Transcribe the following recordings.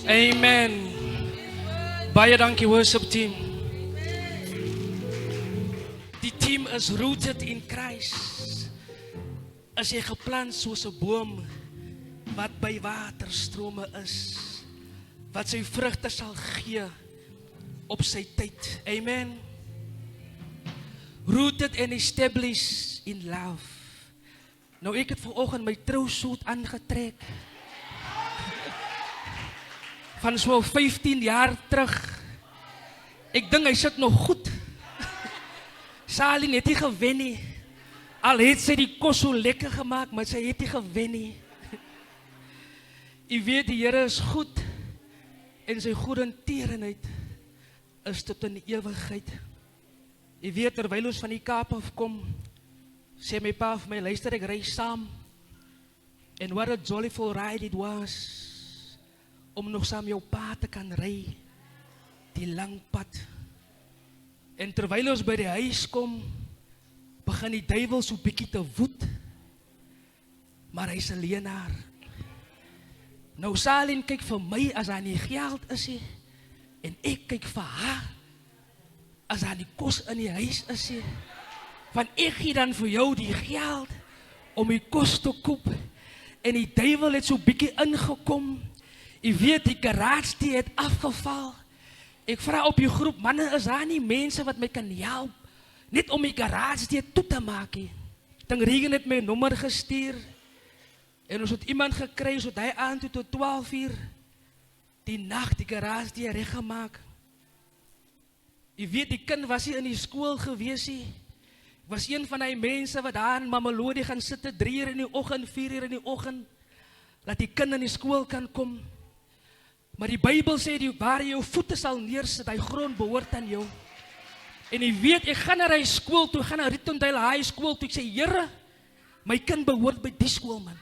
Amen. Baie dankie worship team. Die team is rooted in Christ. As jy geplant soos 'n boom wat by waterstrome is, wat sy vrugte sal gee op sy tyd. Amen. Rooted and established in love. Nou ek het vanoggend my trousuit aangetrek. Van so 15 jaar terug. Ek dink hy sit nog goed. Saline het nie gewen nie. Al het sy die kos so lekker gemaak, maar sy het nie gewen nie. U weet die Here is goed en sy goedertierenheid is tot in die ewigheid. U weet terwyl ons van die Kaap af kom, sê my pa vir my, luister ek ry saam. And what a joyful ride it was om nog saam jou pa te kan ry, die lang pad. En terwyl ons by die huis kom, begin die duiwel so bietjie te woed, maar hy's 'n leienaar. Nou Saline kyk vir my as daar nie geld is nie, en ek kyk vir haar as daar nie kos in die huis is nie. Want ek gee dan vir jou die geld om die kos te koop, en die duiwel het so bietjie ingekom. U weet die garage die het afgeval. Ek vra op die groep, manne, is daar nie mense wat my kan help, net om die garage die toe te maak nie. Dan Regan het my nommer gestuur, en ons het iemand gekry, so hy aan toe tot 12 uur, die nag die garage die reggemaak. U weet die kind was nie in die skool gewees nie. Ek was een van die mense wat daar in Mamelodi gaan sitte 3 uur in die oggend, 4 uur in die oggend, laat die kind in die skool kan kom. Maar die Bybel sê, waar jy jou voete sal neersit, die grond behoort aan jou. En jy weet, ek gaan na die skool toe, ek gaan na Rittondale High School toe, ek sê, Here, my kind behoort by die skool, man.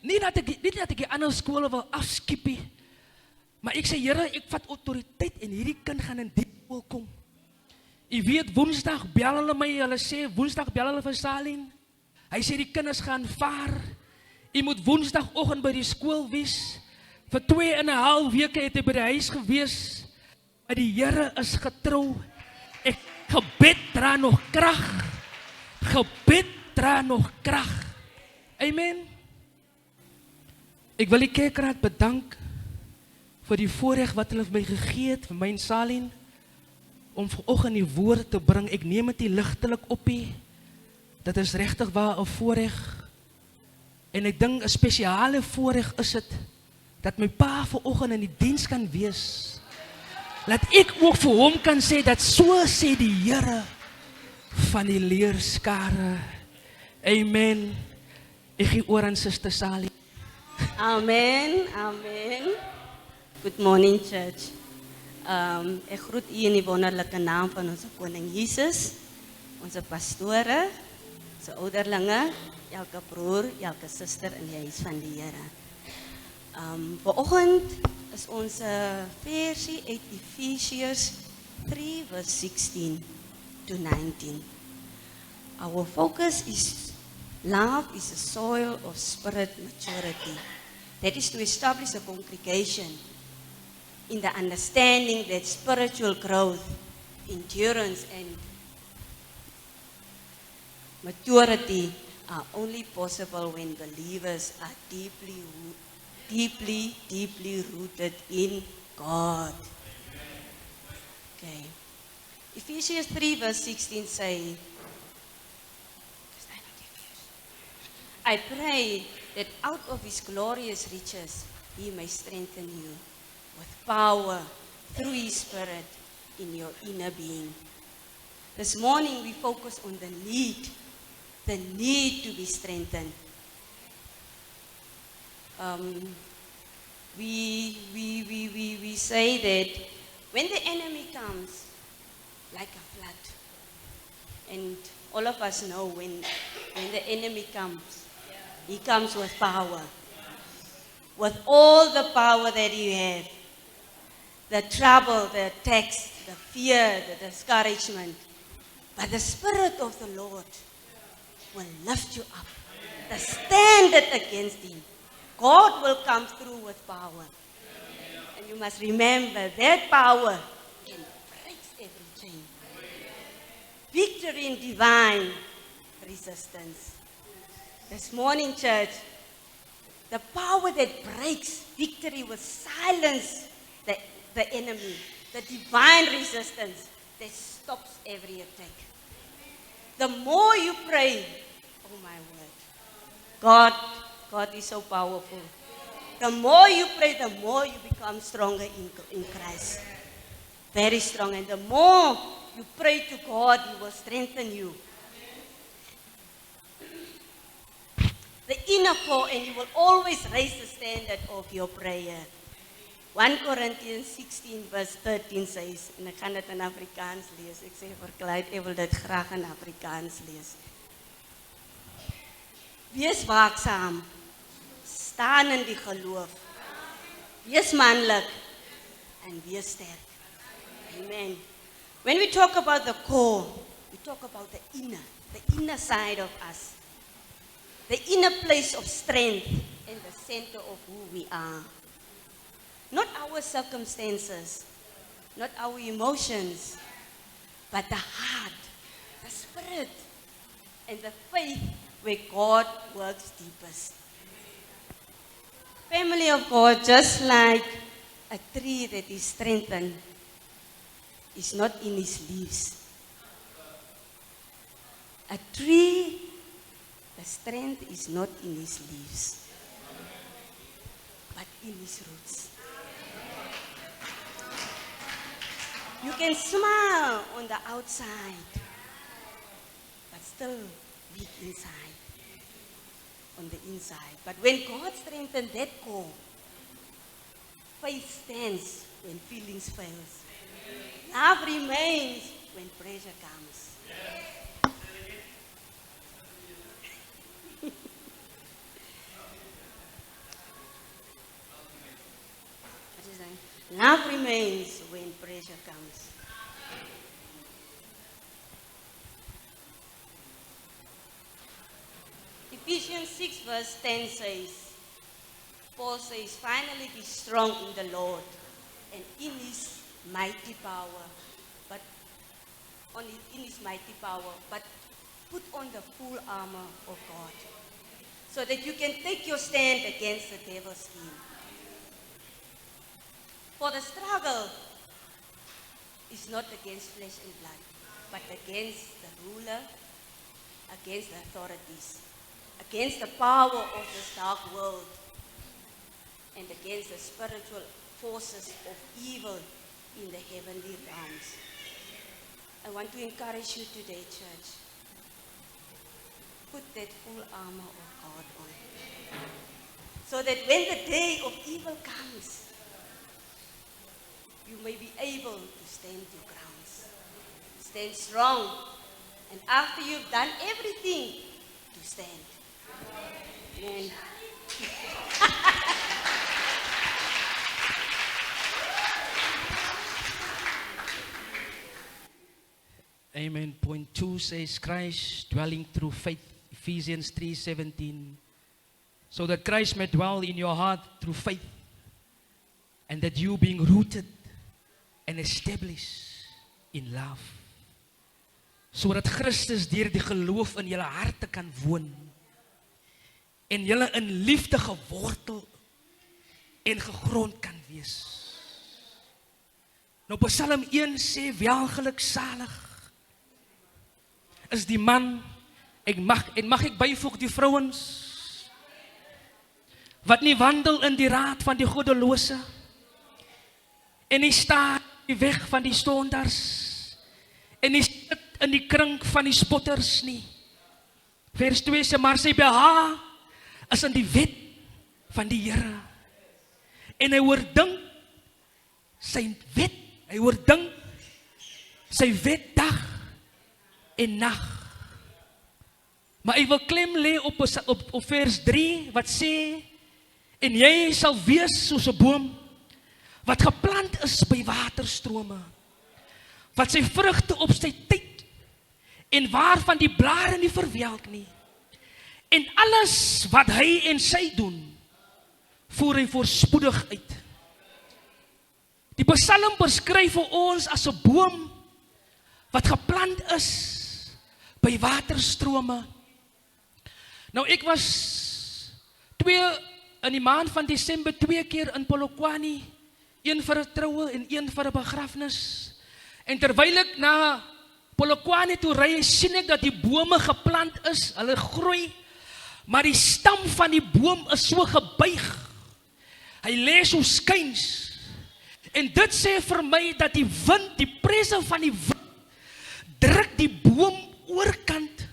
Nie dat ek die ander skole wil afskiepie, maar ek sê, Here, ek vat autoriteit en hierdie kind gaan in die skool kom. Jy weet, Woensdag bel hulle my, hulle sê, Woensdag bel hulle vir Saline. Hy sê, die kinders gaan vaar. Jy moet Woensdagoggend by die skool wees. Vir 2,5 weke het hy by die huis gewees. Maar die Here is getrou. Gebed dra nog krag. Gebed dra nog krag. Amen. Ek wil die kerkraad bedank vir die voorreg wat hulle vir my gegee het, vir my en Saline, om vanoggend die woord te bring. Ek neem dit nie ligtelik op nie. Dit is regtig waar 'n voorreg. En ek dink 'n spesiale voorreg is dit dat my pa vanoggend in die diens kan wees. Laat ek ook vir hom kan sê dat so sê die Here van die leerskare. Amen. Ek gee oor aan Suster Saline. Amen, amen. Good morning, church. Ek groet u in die wonderlike naam van onze koning Jesus, onze pastore, onze ouderlinge, elke broer, elke suster in die huis van die Here. Vanoggend is onze versie uit Ephesians 3 verse 16 to 19. Our focus is love is a soil of spirit maturity. That is to establish a congregation in the understanding that spiritual growth, endurance, and maturity are only possible when believers are deeply rooted in God. Okay. Ephesians 3 verse 16 say, I pray that out of his glorious riches he may strengthen you with power through his Spirit in your inner being. This morning we focus on the need to be strengthened. We say that when the enemy comes like a flood, and all of us know when the enemy comes, he comes with power. With all the power that you have, the trouble, the attacks, the fear, the discouragement. But the Spirit of the Lord will lift you up. The stand against him. God will come through with power. And you must remember that power can break every chain. Victory in divine resistance. This morning, church, the power that breaks victory will silence the enemy, the divine resistance that stops every attack. The more you pray, oh my word, God is so powerful. The more you pray, the more you become stronger in Christ. Very strong. And the more you pray to God, He will strengthen you. The inner core, and He will always raise the standard of your prayer. 1 Corinthians 16 verse 13 says, en ek gaan dit in Afrikaans lees, ek sê vir Clyde, ek wil dit graag in Afrikaans lees. Wees waaksaam, staan in die geloof, wees manlik, en wees sterk. Amen. When we talk about the core, we talk about the inner side of us, the inner place of strength and the center of who we are. Not our circumstances, not our emotions, but the heart, the spirit, and the faith where God works deepest. Family of God, just like a tree that is strengthened, is not in its leaves. A tree, the strength is not in its leaves, but in its roots. You can smile on the outside, but still weak inside, on the inside. But when God strengthens that core, faith stands when feelings fail. Love remains when pressure comes. Love remains when pressure comes. Ephesians 6 verse 10 says, Paul says, finally be strong in the Lord and in His mighty power, but in His mighty power, but put on the full armor of God, so that you can take your stand against the devil's scheme. For the struggle is not against flesh and blood, but against the ruler, against the authorities, against the power of this dark world, and against the spiritual forces of evil in the heavenly realms. I want to encourage you today, church. Put that full armor of God on, so that when the day of evil comes, you may be able to stand your grounds, stand strong, and after you've done everything, to stand. Amen. Amen. Point 2 says Christ dwelling through faith, Ephesians 3:17. So that Christ may dwell in your heart through faith, and that you being rooted and established in love. Sodat Christus deur die geloof in julle harte kan woon, en julle in liefde gewortel en gegrond kan wees. Nou Psalm 1 sê, welgeluksalig is die man, mag ek byvoeg die vrouens, wat nie wandel in die raad van die goddelose, en nie staan die weg van die stonders, en nie sit in die kring van die spotters nie. Vers 2 sê, maar sy behaag is in die wet van die Here, en hy oordink sy wet, sy wet dag en nag. Maar ek wil klem lê op vers 3, wat sê, en jy sal wees soos 'n boom, wat geplant is by waterstrome, wat sy vrugte op sy tyd, en waarvan die blare nie verwelk nie, en alles wat hy en sy doen, voer hy voorspoedig uit. Die Psalm beskryf vir ons as 'n boom wat geplant is by waterstrome. Nou ek was in die maand van Desember 2 keer in Polokwane, een vir 'n troue en een vir 'n begrafnis. En terwyl ek na Polokwane toe ry, sien ek dat die bome geplant is, hulle groei, maar die stam van die boom is so gebuig. Hy lê so skuins. En dit sê vir my dat die wind, die presse van die wind, druk die boom oorkant.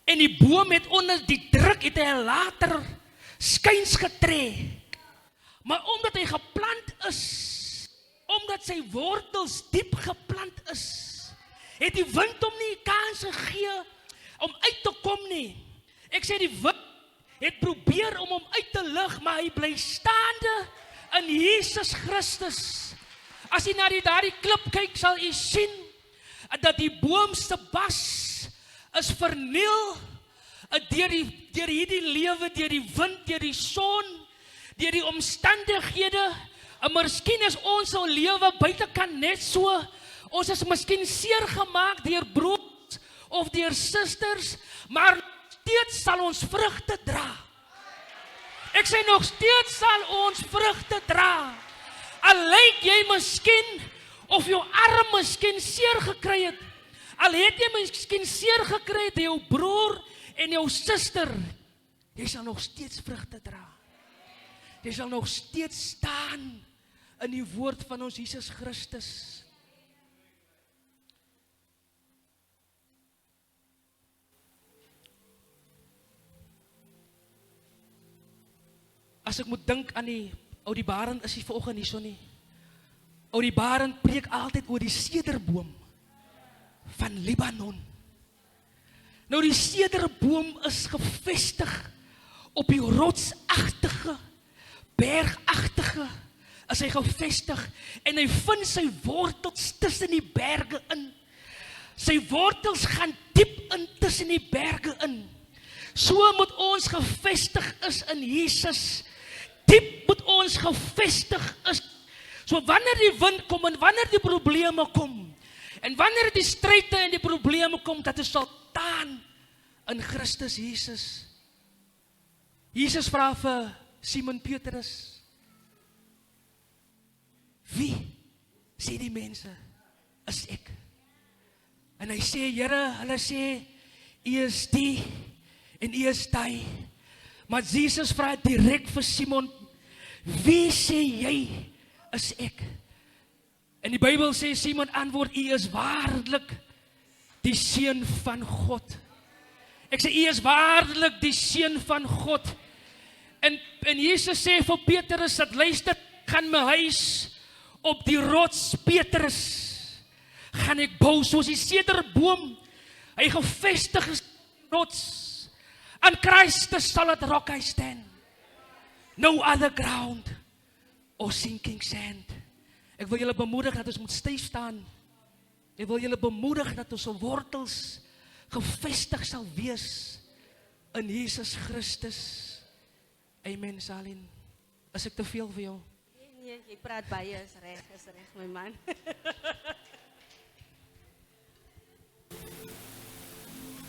En die boom het onder die druk, het hy later skuins getree. Maar omdat hy geplant is, omdat sy wortels diep geplant is, het die wind hom nie kans gegee om uit te kom nie. Ek sê die wind het probeer om hom uit te lig, maar hy bly staande in Jesus Christus. As jy na daardie klip kyk, sal jy sien dat die boom se bas is verniel deur hierdie lewe, deur die wind, deur die son, deur die omstandighede. En miskien is ons lewe buitekant net so. Ons is miskien seer gemaak deur broers of deur susters, maar steeds sal ons vrugte dra. Ek sê nog steeds sal ons vrugte dra. Al lyk jy miskien of jou arm miskien seer gekry het. Al het jy miskien seer gekry het jou broer en jou suster, jy sal nog steeds vrugte dra. Jy sal nog steeds staan in die woord van ons Jesus Christus. As ek moet dink aan die Oudie Barend, is hy vanoggend hierso nie. Oudie Barend preek altyd oor die sederboom van Libanon. Nou die sederboom is gevestig op die rotsagtige, bergagtige, is hy gevestig en hy vind sy wortels tussen die berge in. Sy wortels gaan diep in tussen die berge in. So moet ons gevestig is in Jesus. Diep moet ons gevestig is. So wanneer die wind kom en wanneer die probleme kom en wanneer die stryde en die probleme kom, dat ons sal staan in Christus Jesus. Jesus vra vir Simon Petrus, wie sê die mense is ek? En hy sê, Here, hulle sê, U is die en U is daai. Maar Jesus vra direk vir Simon, wie sê jy is ek? En die Bybel sê, Simon antwoord, U is waarlik die Seun van God. Ek sê, U is waarlik die Seun van God. En Jesus sê vir Petrus, dat luister, gaan my huis op die rots, Petrus, gaan ek bou, soos die sederboom, hy gevestig is rots, aan Christus sal het rock I stand, no other ground, or sinking sand. Ek wil julle bemoedig dat ons moet styf staan, ek wil julle bemoedig dat ons wortels gevestig sal wees, in Jesus Christus. Amen, Salin. Is ek te veel vir jou? Nee, jy praat baie, is reg, my man.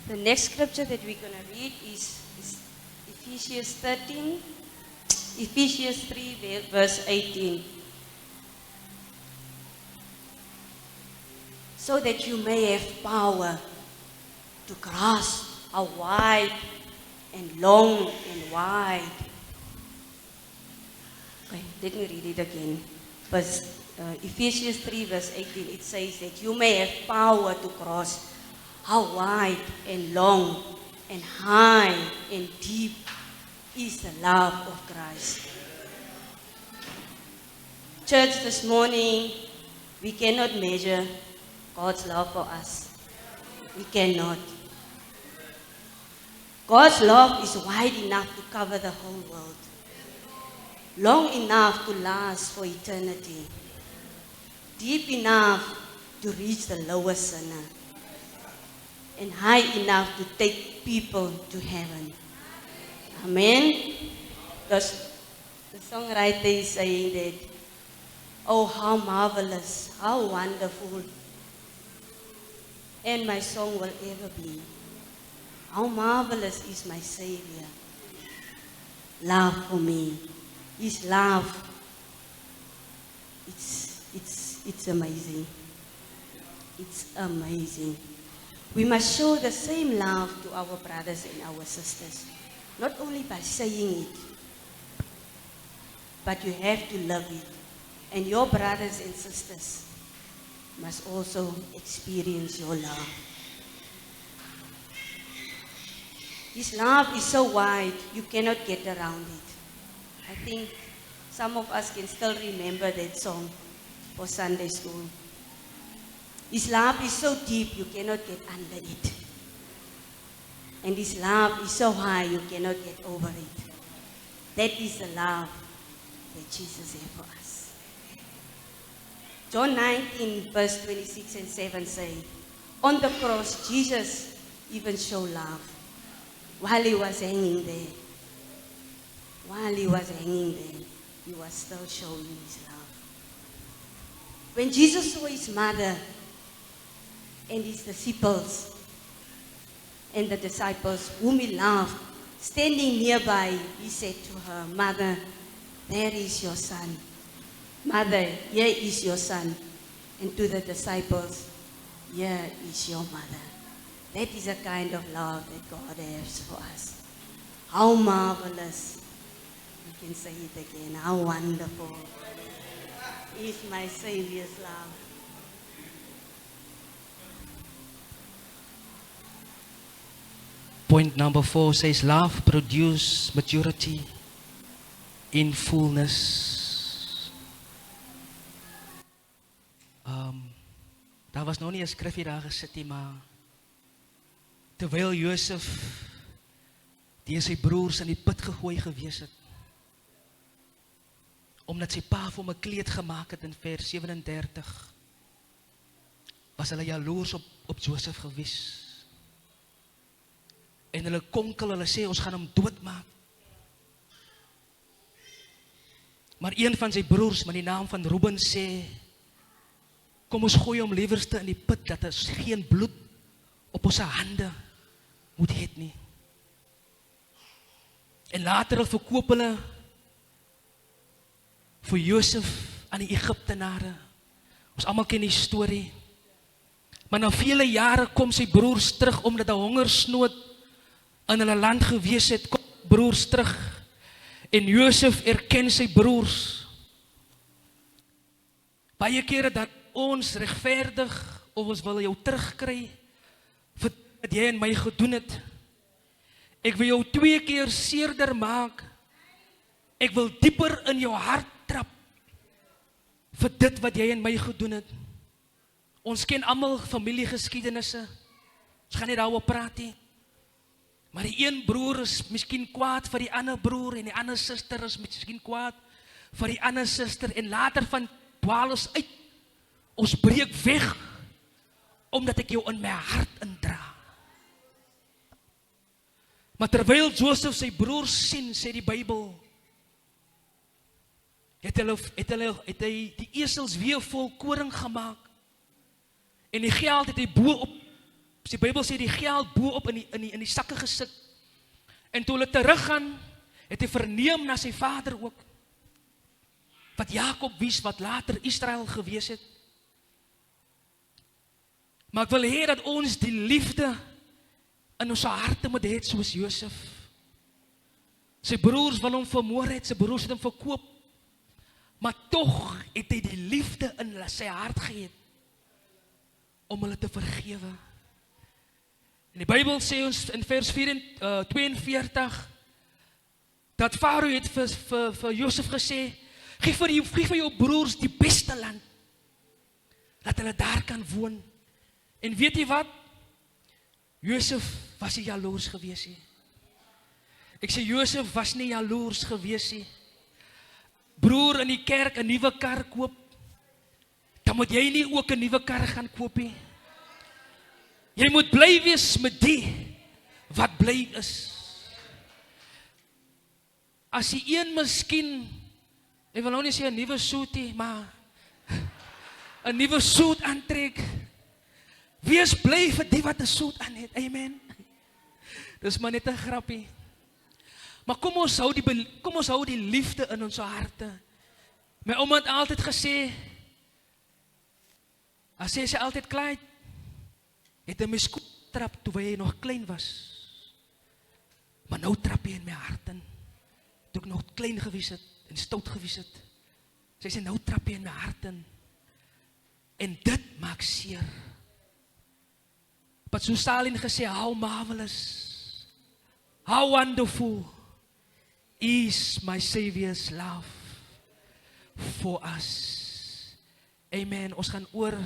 The next scripture that we're going to read is Ephesians 3, verse 18. So that you may have power to grasp how wide and long and wide. Okay, let me read it again. Ephesians 3 verse 18, it says that you may have power to cross how wide and long and high and deep is the love of Christ. Church, this morning, we cannot measure God's love for us. We cannot. God's love is wide enough to cover the whole world. Long enough to last for eternity. Deep enough to reach the lowest sinner. And high enough to take people to heaven. Amen? Because the songwriter is saying that Oh, how marvelous, how wonderful. And my song will ever be. How marvelous is my Savior. Love for me. His love. It's amazing. It's amazing. We must show the same love to our brothers and our sisters. Not only by saying it, but you have to love it. And your brothers and sisters must also experience your love. His love is so wide, you cannot get around it. I think some of us can still remember that song for Sunday school. His love is so deep, you cannot get under it. And His love is so high, you cannot get over it. That is the love that Jesus had for us. John 19, verse 26 and 7 say, on the cross, Jesus even showed love while He was hanging there. While He was hanging there, He was still showing His love. When Jesus saw His mother and His disciples, and the disciples whom He loved, standing nearby, He said to her, Mother, there is your son. Mother, here is your son. And to the disciples, here is your mother. That is a kind of love that God has for us. How marvelous. We can say it again. How wonderful is my Savior's love. Point number 4 says, love produces maturity in fullness. Daar was nog nie 'n skrifgie daar gesit nie, maar terwyl Josef die sy broers in die put gegooi gewees het, omdat sy pa vir hom 'n kleed gemaak het in vers 37, was hulle jaloers op Josef gewees. En hulle konkel, hulle sê, ons gaan hom doodmaak. Maar een van sy broers, met die naam van Reuben, sê, kom ons gooi hom liewerste in die put, dat ons geen bloed op ons hande moet hê nie. En later verkoop hulle vir Josef aan die Egiptenare. Ons almal ken die storie. Maar na vele jare kom sy broers terug, omdat 'n hongersnood in hulle land gewees het, kom broers terug. En Josef erken sy broers. Baie kere dat ons regverdig, of ons wil jou terugkry, vir wat jy en my gedoen het. Ek wil jou 2 keer seerder maak. Ek wil dieper in jou hart trap, vir dit wat jy en my gedoen het. Ons ken almal familiegeskiedenisse. Ons gaan nie daaroor praat nie. Maar die een broer is miskien kwaad vir die ander broer, en die ander suster is miskien kwaad vir die ander suster, en later van dwaal ons uit. Ons breek weg, omdat ek jou in my hart indra. Maar terwyl Josef sy broers sien, sê die Bybel, het hy die esels weer vol koring gemaak, en die geld het hy bo op, die Bybel sê die geld bo op in die sakke gesit, en toe hulle teruggaan, het hy verneem na sy vader ook, wat Jakob wies, wat later Israel gewees het. Maar ek wil hê dat ons die liefde in ons harte moet hê soos Josef. Sy broers wil hom vermoor het, sy broers het hom verkoop, maar tog het hy die liefde in sy hart gehad om hulle te vergewe. En die Bybel sê ons in vers 42 dat Farao het vir Josef gesê, geef vir jou broers die beste land, dat hulle daar kan woon. En weet jy wat? Josef was nie jaloers gewees nie. Ek sê Josef was nie jaloers gewees nie. Broer in die kerk 'n nuwe kar koop, dan moet jy nie ook 'n nuwe kar gaan koop nie. Jy moet bly wees met die wat bly is. As die een miskien, ek wil nou nie sê 'n nuwe suit nie, maar 'n nuwe soet aantrek. Wees bly vir die wat 'n soet aan het. Amen. Dis maar net 'n grappie. Maar kom ons hou die liefde in ons harte. My ouma het altyd gesê, as sy altyd klaar het hy my skoen trap toe hy nog klein was. Maar nou trap hy in my hart in. Toe ek nog klein gewees het en stout gewees het. Sy sê nou trap hy in my hart in. En dit maak seer. Wat so Stalin gesê, how marvelous, how wonderful is my Savior's love for us. Amen. Ons gaan oor